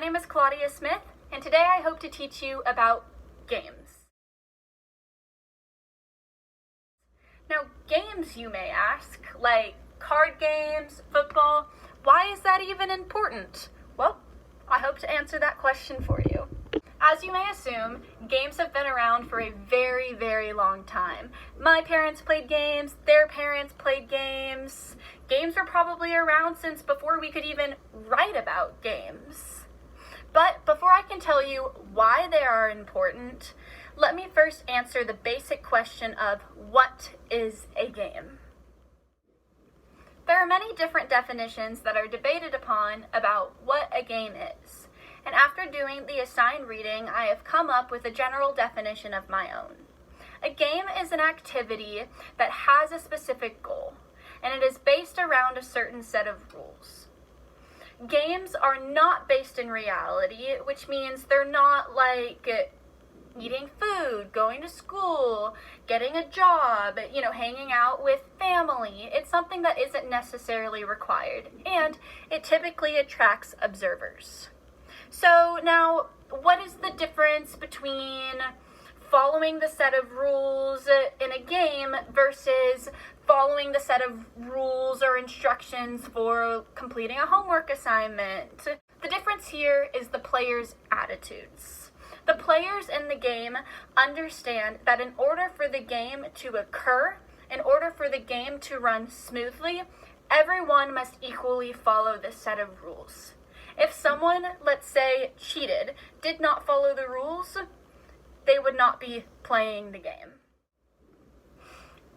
name is Claudia Smith, and today I hope to teach you about games. Now, games, you may ask, like card games, football, why is that even important? Well, I hope to answer that question for you. As you may assume, games have been around for a very, very long time. My parents played games, their parents played games. Games were probably around since before we could even write about games. But before I can tell you why they are important, let me first answer the basic question of what is a game? There are many different definitions that are debated upon about what a game is. And after doing the assigned reading, I have come up with a general definition of my own. A game is an activity that has a specific goal, and it is based around a certain set of rules. Games are not based in reality, which means they're not like eating food, going to school, getting a job, hanging out with family. It's something that isn't necessarily required, and it typically attracts observers. So now, what is the difference between following the set of rules in a game versus following the set of rules or instructions for completing a homework assignment? The difference here is the players' attitudes. The players in the game understand that in order for the game to occur, in order for the game to run smoothly, everyone must equally follow this set of rules. If someone, let's say, cheated, did not follow the rules, they would not be playing the game.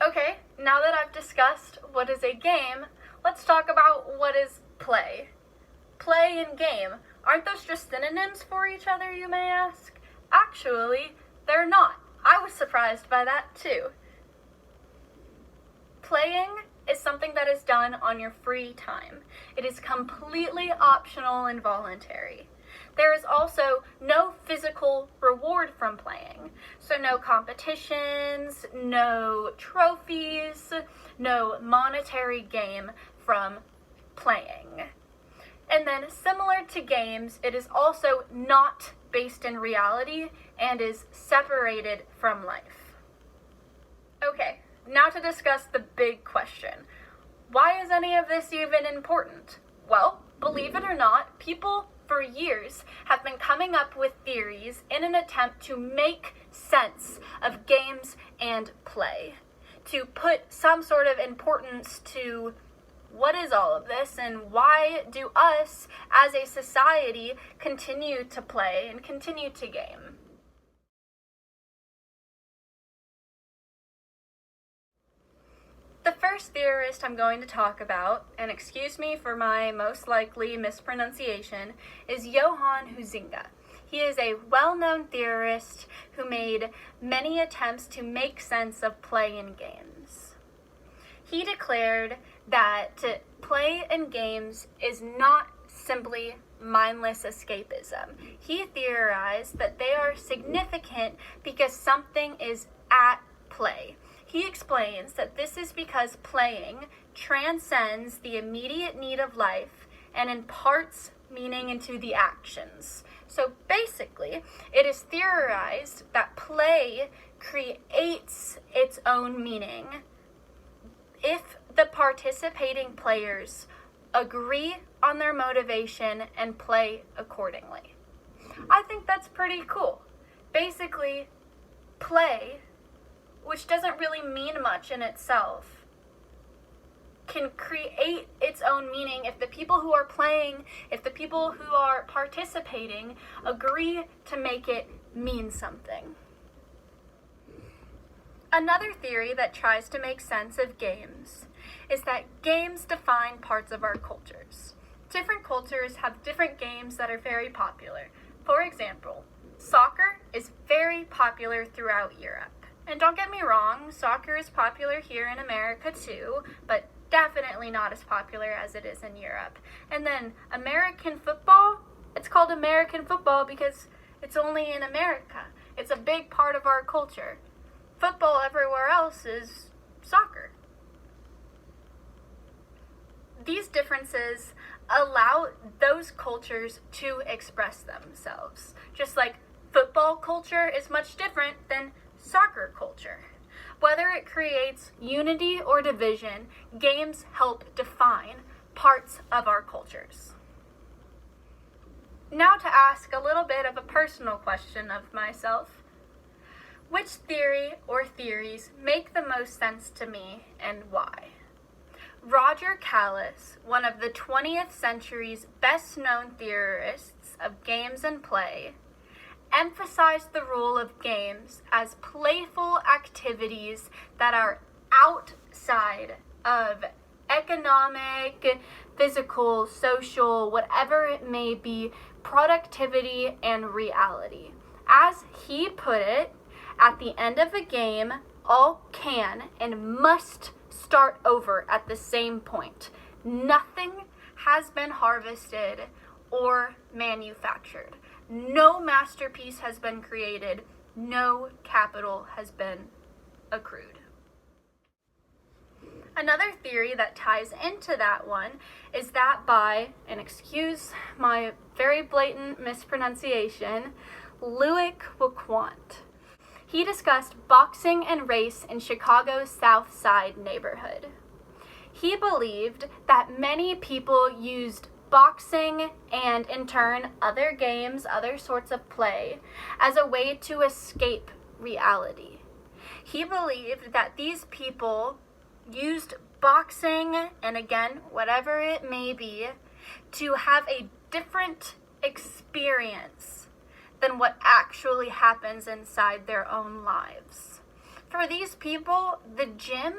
Okay, now that I've discussed what is a game, let's talk about what is play. Play and game, aren't those just synonyms for each other, you may ask? Actually, they're not. I was surprised by that too. Playing is something that is done on your free time. It is completely optional and voluntary. There is also no physical reward from playing. So no competitions, no trophies, no monetary gain from playing. And then similar to games, it is also not based in reality and is separated from life. Okay. Now to discuss the big question. Why is any of this even important? Well, believe it or not, people for years have been coming up with theories in an attempt to make sense of games and play, to put some sort of importance to what is all of this and why do us as a society continue to play and continue to game. The first theorist I'm going to talk about, and excuse me for my most likely mispronunciation, is Johann Huizinga. He is a well-known theorist who made many attempts to make sense of play in games. He declared that play in games is not simply mindless escapism. He theorized that they are significant because something is at play. He explains that this is because playing transcends the immediate need of life and imparts meaning into the actions. So basically, it is theorized that play creates its own meaning if the participating players agree on their motivation and play accordingly. I think that's pretty cool. Basically, play, which doesn't really mean much in itself, can create its own meaning if the people who are playing, if the people who are participating agree to make it mean something. Another theory that tries to make sense of games is that games define parts of our cultures. Different cultures have different games that are very popular. For example, soccer is very popular throughout Europe. And don't get me wrong, soccer is popular here in America too, but definitely not as popular as it is in Europe. And then American football, it's called American football because it's only in America. It's a big part of our culture. Football everywhere else is soccer. These differences allow those cultures to express themselves. Just like football culture is much different than soccer culture. Whether it creates unity or division, games help define parts of our cultures. Now to ask a little bit of a personal question of myself. Which theory or theories make the most sense to me and why? Roger Callis, one of the 20th century's best-known theorists of games and play, emphasized the role of games as playful activities that are outside of economic, physical, social, whatever it may be, productivity and reality. As he put it, at the end of a game, all can and must start over at the same point. Nothing has been harvested or manufactured. No masterpiece has been created. No capital has been accrued. Another theory that ties into that one is that by, and excuse my very blatant mispronunciation, Ludic. He discussed boxing and race in Chicago's South Side neighborhood. He believed that many people used boxing and, in turn, other games, other sorts of play, as a way to escape reality. He believed that these people used boxing, and again, whatever it may be, to have a different experience than what actually happens inside their own lives. For these people, the gym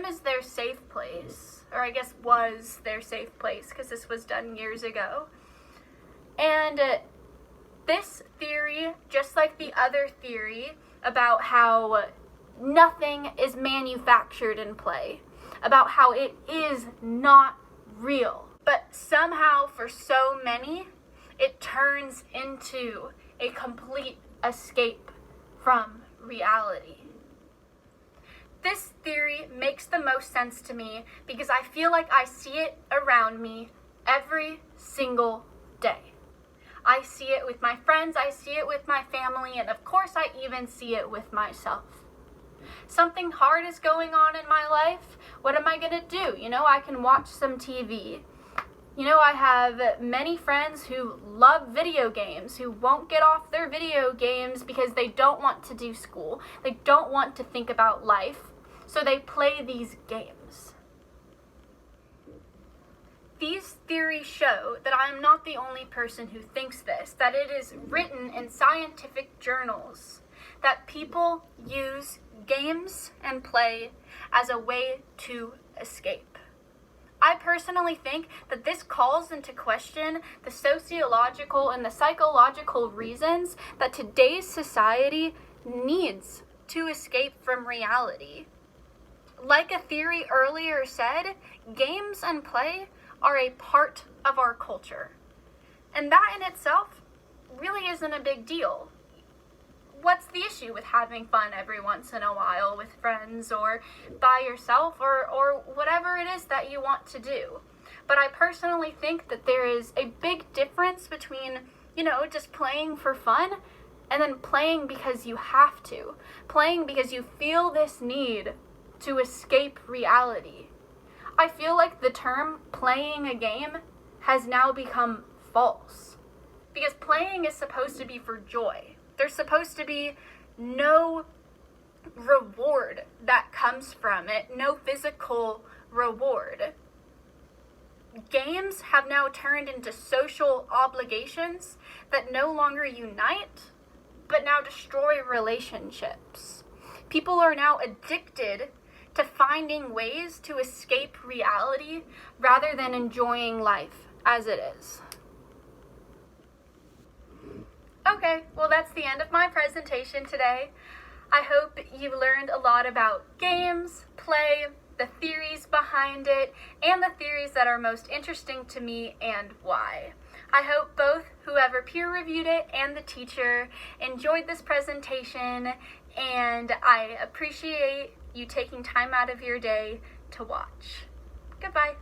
is their safe place, or I guess was their safe place, because this was done years ago. And this theory, just like the other theory about how nothing is manufactured in play, about how it is not real, but somehow for so many, it turns into a complete escape from reality. This theory makes the most sense to me because I feel like I see it around me every single day. I see it with my friends, I see it with my family, and of course I even see it with myself. Something hard is going on in my life. What am I going to do? I can watch some TV. I have many friends who love video games, who won't get off their video games because they don't want to do school. They don't want to think about life, so they play these games. These theories show that I am not the only person who thinks this, that it is written in scientific journals that people use games and play as a way to escape. I personally think that this calls into question the sociological and the psychological reasons that today's society needs to escape from reality. Like a theory earlier said, games and play are a part of our culture. And that in itself really isn't a big deal. What's the issue with having fun every once in a while with friends or by yourself or whatever it is that you want to do? But I personally think that there is a big difference between, just playing for fun and then playing because you have to. Playing because you feel this need to escape reality. I feel like the term playing a game has now become false. Because playing is supposed to be for joy. There's supposed to be no reward that comes from it, no physical reward. Games have now turned into social obligations that no longer unite, but now destroy relationships. People are now addicted to finding ways to escape reality rather than enjoying life as it is. Okay, well that's the end of my presentation today. I hope you learned a lot about games, play, the theories behind it, and the theories that are most interesting to me and why. I hope both whoever peer reviewed it and the teacher enjoyed this presentation, and I appreciate you taking time out of your day to watch. Goodbye.